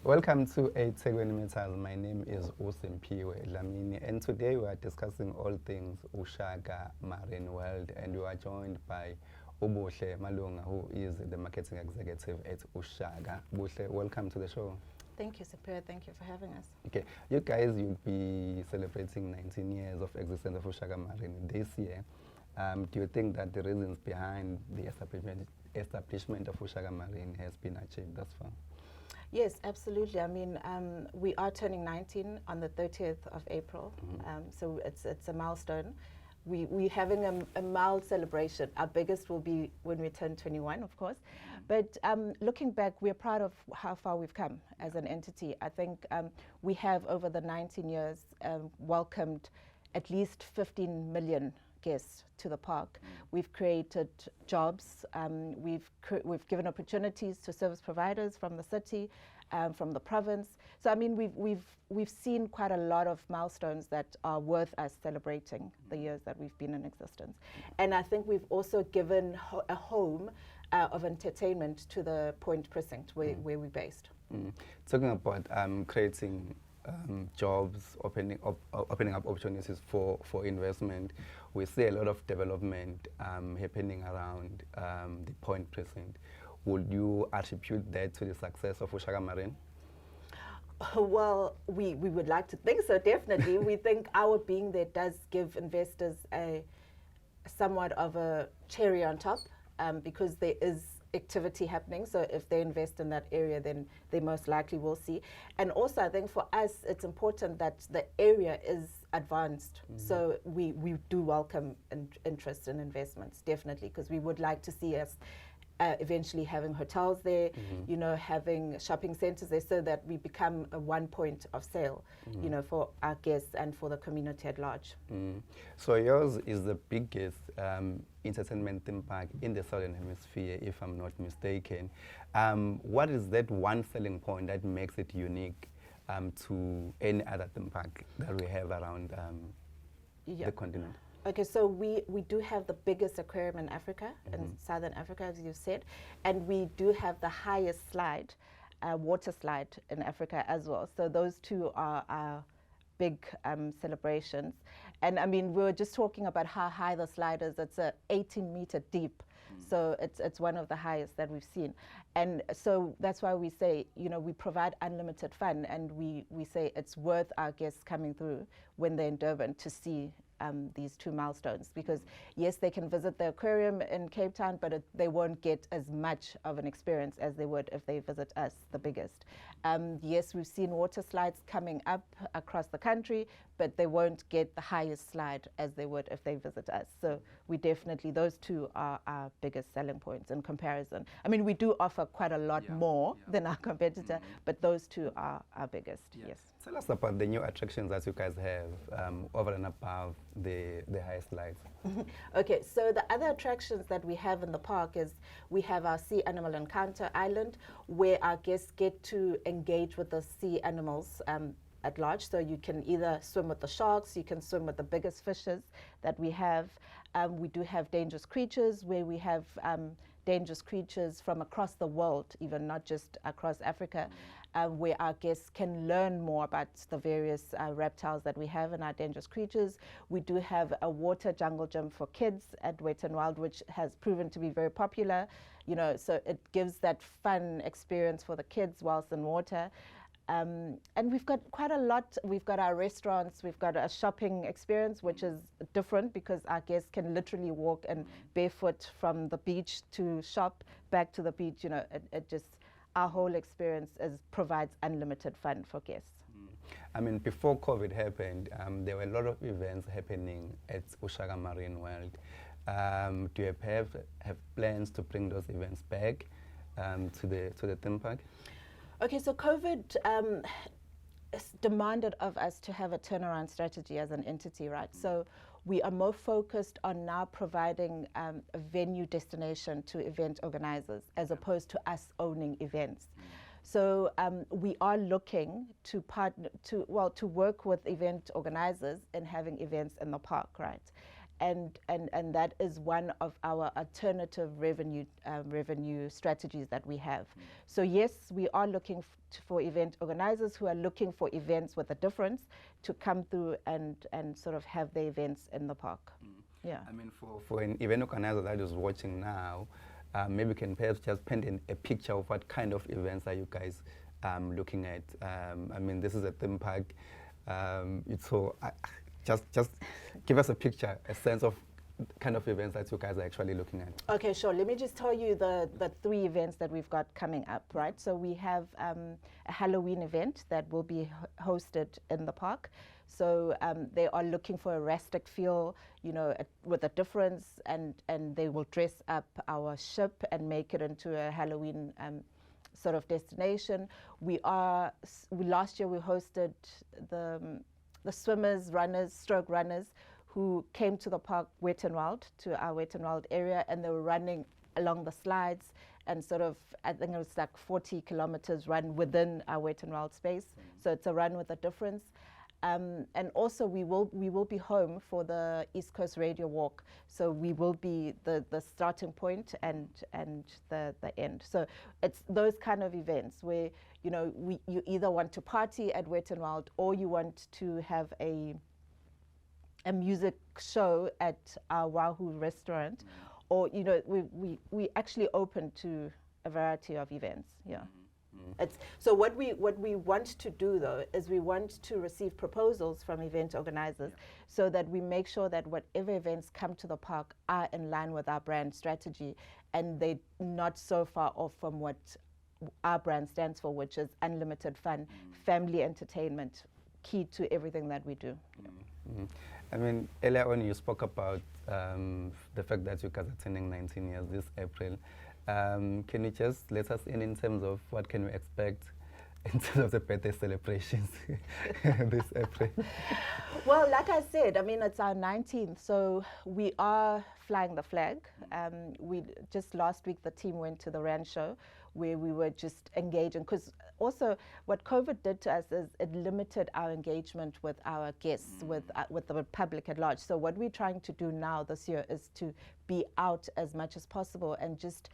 Welcome to EThekwini Metal. My name is uSimpiwe Dlamini, and today we are discussing all things uShaka Marine World, and we are joined by Buhle Malunga, who is the marketing executive at uShaka. Buhle, welcome to the show. Thank you, Superior. Thank you for having us. Okay, you guys, you'll be celebrating 19 years of existence of uShaka Marine this year. Do you think that the reasons behind the establishment of uShaka Marine has been achieved thus far? Yes, absolutely. I mean, we are turning 19 on the 30th of April, so it's a milestone. We're having a mild celebration. Our biggest will be when we turn 21, of course. But looking back, we're proud of how far we've come as an entity. I think we have, over the 19 years, welcomed at least 15 million guests to the park. We've created jobs. We've given opportunities to service providers from the city, from the province. So I mean, we've seen quite a lot of milestones that are worth us celebrating the years that we've been in existence. And I think we've also given a home of entertainment to the Point Precinct, where we're based. Talking about creating jobs, opening up opportunities for investment, we see a lot of development happening around the Point Precinct. Would you attribute that to the success of uShaka Marine? Well, we would like to think so, definitely. We think our being there does give investors somewhat of a cherry on top, because there is activity happening. So if they invest in that area, then they most likely will see. And also, I think for us, it's important that the area is advanced. So we do welcome interest in investments, definitely, because we would like to see us eventually having hotels there, you know, having shopping centers there, so that we become a one point of sale, you know, for our guests and for the community at large. So yours is the biggest entertainment theme park in the Southern Hemisphere, if I'm not mistaken. What is that one selling point that makes it unique to any other theme park that we have around the continent? Okay, so we do have the biggest aquarium in Africa, in Southern Africa, as you said, and we do have the highest slide, water slide in Africa as well. So those two are our big celebrations. And I mean, we were just talking about how high the slide is. It's 18-meter deep. So it's one of the highest that we've seen. And so that's why we say, you know, we provide unlimited fun, and we say it's worth our guests coming through when they're in Durban to see these two milestones, because yes, they can visit the aquarium in Cape Town, but they won't get as much of an experience as they would if they visit us, the biggest. Yes, we've seen water slides coming up across the country, but they won't get the highest slide as they would if they visit us. So we definitely, those two are our biggest selling points in comparison. I mean, we do offer quite a lot more than our competitor, but those two are our biggest, yes. Tell us about the new attractions that you guys have over and above the high slides. Okay, so the other attractions that we have in the park is we have our Sea Animal Encounter Island, where our guests get to engage with the sea animals at large. So you can either swim with the sharks, you can swim with the biggest fishes that we have. We do have dangerous creatures, where we have dangerous creatures from across the world, even not just across Africa, where our guests can learn more about the various reptiles that we have in our dangerous creatures. We do have a water jungle gym for kids at Wet n Wild, which has proven to be very popular, you know, so it gives that fun experience for the kids whilst in water. And we've got quite a lot. We've got our restaurants, we've got a shopping experience, which is different because our guests can literally walk and barefoot from the beach to shop, back to the beach. You know, it just, our whole experience provides unlimited fun for guests. I mean, before COVID happened, there were a lot of events happening at uShaka Marine World. Do you have plans to bring those events back to the theme park? Okay, so COVID demanded of us to have a turnaround strategy as an entity, right? So we are more focused on now providing a venue destination to event organizers, as opposed to us owning events. So we are looking to work with event organizers in having events in the park, right? and that is one of our alternative revenue strategies that we have. So yes, we are looking for event organizers who are looking for events with a difference to come through and sort of have the events in the park. Yeah. I mean, for an event organizer that is watching now, maybe you can perhaps just paint a picture of what kind of events are you guys looking at. I mean, this is a theme park. Just give us a picture, a sense of kind of events that you guys are actually looking at. Okay, sure. Let me just tell you the 3 events that we've got coming up, right? So we have a Halloween event that will be hosted in the park. So they are looking for a rustic feel, you know, with a difference, and they will dress up our ship and make it into a Halloween sort of destination. Last year we hosted the swimmers, runners, stroke runners, who came to the park, Wet and Wild, to our Wet and Wild area, and they were running along the slides and sort of, I think it was like 40 kilometers run within our Wet and Wild space. So it's a run with a difference. And also we will be home for the East Coast Radio Walk. So we will be the starting point and the end. So it's those kind of events where, you know, you either want to party at Wet and Wild, or you want to have a music show at our Wahoo restaurant, or, you know, we actually open to a variety of events. Yeah. So what we want to do, though, is we want to receive proposals from event organizers, so that we make sure that whatever events come to the park are in line with our brand strategy, and they're not so far off from what our brand stands for, which is unlimited fun, family entertainment, key to everything that we do. I mean, earlier on you spoke about the fact that you guys are turning 19 years this April. Can you just let us in terms of what can we expect in terms of the birthday celebrations this April? Well, like I said, I mean, it's our 19th, so we are flying the flag. We just last week the team went to the Rand show, where we were just engaging, because also what COVID did to us is it limited our engagement with our guests, with the public at large. So what we're trying to do now this year is to be out as much as possible and just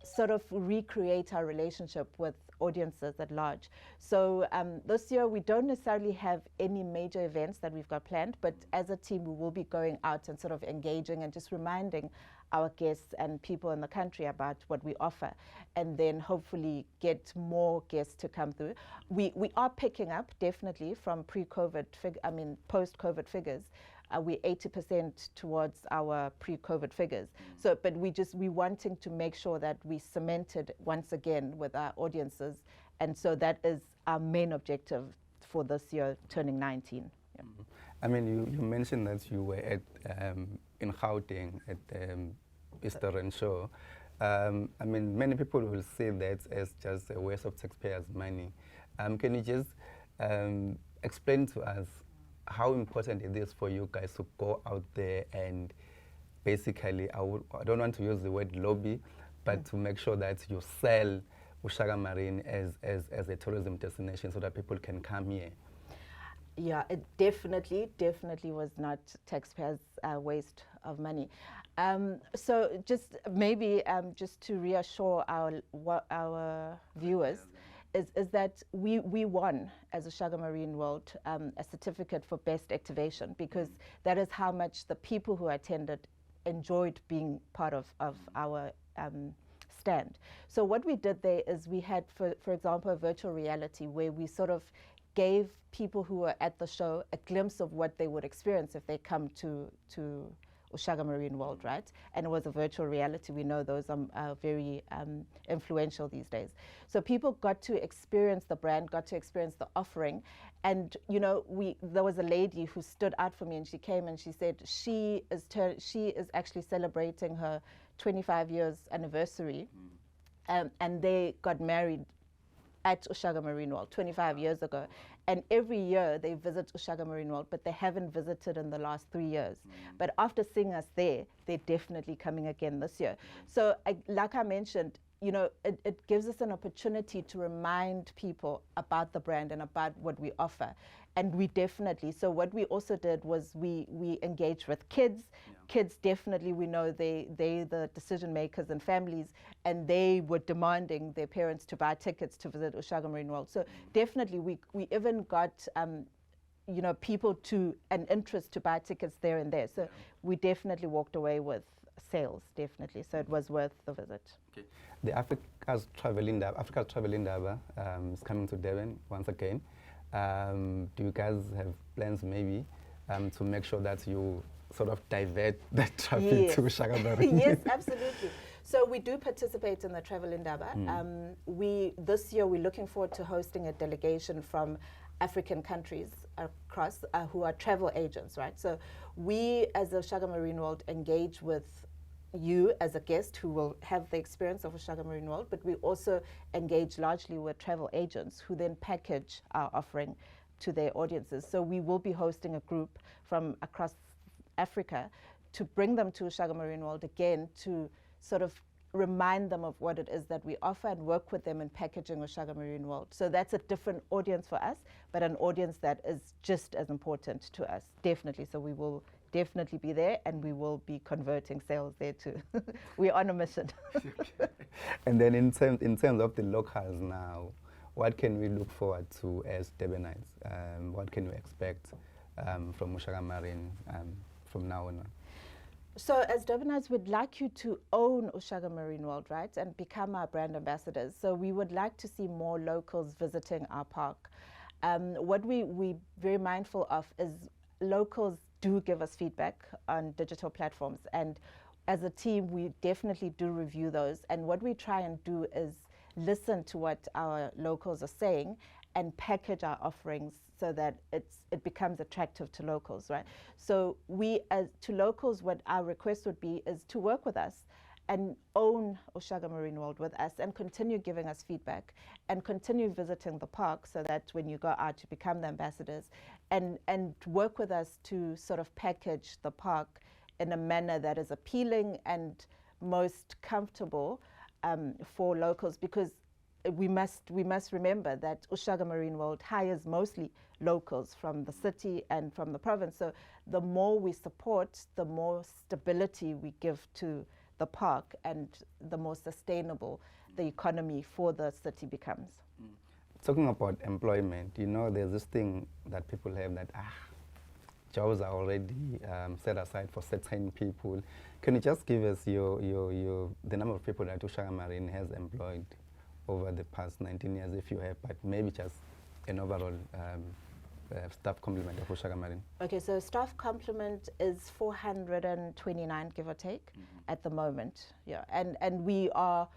sort of recreate our relationship with audiences at large. So this year we don't necessarily have any major events that we've got planned, but as a team we will be going out and sort of engaging and just reminding our guests and people in the country about what we offer, and then hopefully get more guests to come through. We are picking up definitely from pre-COVID, post-COVID figures. We're 80% towards our pre-COVID figures. So, but we wanting to make sure that we cemented once again with our audiences, and so that is our main objective for this year, turning 19. Yeah. I mean, you mentioned that you were at in Gauteng at Easter Rand show. I mean, many people will see that as just a waste of taxpayers' money. Can you just explain to us how important it is for you guys to go out there and basically, I don't want to use the word lobby, but to make sure that you sell uShaka Marine as a tourism destination so that people can come here? Yeah, it definitely was not taxpayers' waste of money. So just maybe just to reassure our viewers, is that we won as uShaka Marine World a certificate for best activation, because that is how much the people who attended enjoyed being part of our stand. So what we did there is we had, for example, a virtual reality where we sort of gave people who were at the show a glimpse of what they would experience if they come to uShaka Marine World, right? And it was a virtual reality. We know those are very influential these days. So people got to experience the brand, got to experience the offering. And, you know, there was a lady who stood out for me, and she came and she said she is actually celebrating her 25 years anniversary, and they got married at uShaka Marine World 25 years ago. And every year they visit uShaka Marine World, but they haven't visited in the last 3 years. But after seeing us there, they're definitely coming again this year. So like I mentioned, you know, it gives us an opportunity to remind people about the brand and about what we offer. And we definitely, so what we also did was we engaged with kids. Kids definitely, we know they the decision makers and families, and they were demanding their parents to buy tickets to visit uShaka Marine World. So definitely we even got you know, people to an interest to buy tickets there and there. So we definitely walked away with sales, definitely. So it was worth the visit. Okay. The Africa's Travel Indaba is coming to Durban once again. Do you guys have plans maybe to make sure that you sort of divert that traffic to uShaka Marine? Yes, absolutely. So we do participate in the Travel Indaba. This year we're looking forward to hosting a delegation from African countries across who are travel agents, right? So we as uShaka Marine World engage with you as a guest who will have the experience of uShaka Marine World, but we also engage largely with travel agents who then package our offering to their audiences. So we will be hosting a group from across Africa to bring them to uShaka Marine World again to sort of remind them of what it is that we offer and work with them in packaging uShaka Marine World. So that's a different audience for us, but an audience that is just as important to us, definitely. So we will definitely be there, and we will be converting sales there too. We're on a mission. And then in terms of the locals now, what can we look forward to as Durbanites? What can we expect from uShaka Marine from now on? So as Durbanites, we'd like you to own uShaka Marine World, right, and become our brand ambassadors. So we would like to see more locals visiting our park. What we're very mindful of is locals do give us feedback on digital platforms, and as a team we definitely do review those, and what we try and do is listen to what our locals are saying and package our offerings so that it becomes attractive to locals, right? So we, as to locals, what our request would be is to work with us and own uShaka Marine World with us and continue giving us feedback and continue visiting the park so that when you go out you become the ambassadors, and work with us to sort of package the park in a manner that is appealing and most comfortable for locals, because we must remember that uShaka Marine World hires mostly locals from the city and from the province. So the more we support, the more stability we give to the park, and the more sustainable the economy for the city becomes. Talking about employment, you know, there's this thing that people have that jobs are already set aside for certain people. Can you just give us the number of people that uShaka Marine has employed over the past 19 years, if you have, but maybe just an overall staff complement of uShaka Marine? Okay, so staff complement is 429, give or take, at the moment. Yeah, and we are,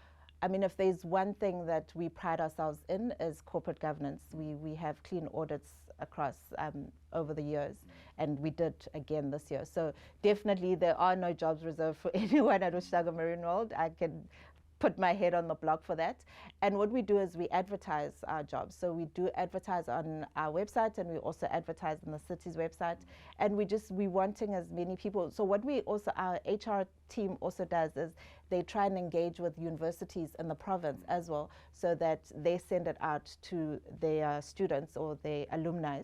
I mean, if there's one thing that we pride ourselves in is corporate governance. We have clean audits across over the years, and we did again this year. So definitely there are no jobs reserved for anyone at uShaka Marine World. I can put my head on the block for that. And what we do is we advertise our jobs. So we do advertise on our website, and we also advertise on the city's website. And we're wanting as many people. So what we also, our HR team also does is they try and engage with universities in the province as well, so that they send it out to their students or their alumni,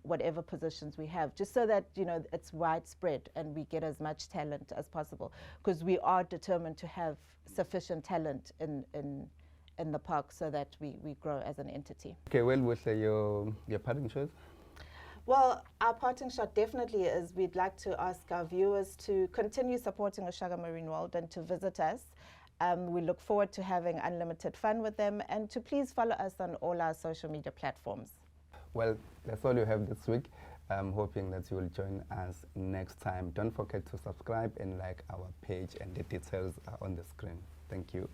whatever positions we have, just so that, you know, it's widespread and we get as much talent as possible, because we are determined to have sufficient talent in the park so that we grow as an entity. Okay, well, what's your parting shot? Well, our parting shot definitely is we'd like to ask our viewers to continue supporting uShaka Marine World and to visit us. We look forward to having unlimited fun with them, and to please follow us on all our social media platforms. Well, that's all you have this week. I'm hoping that you will join us next time. Don't forget to subscribe and like our page, and the details are on the screen. Thank you.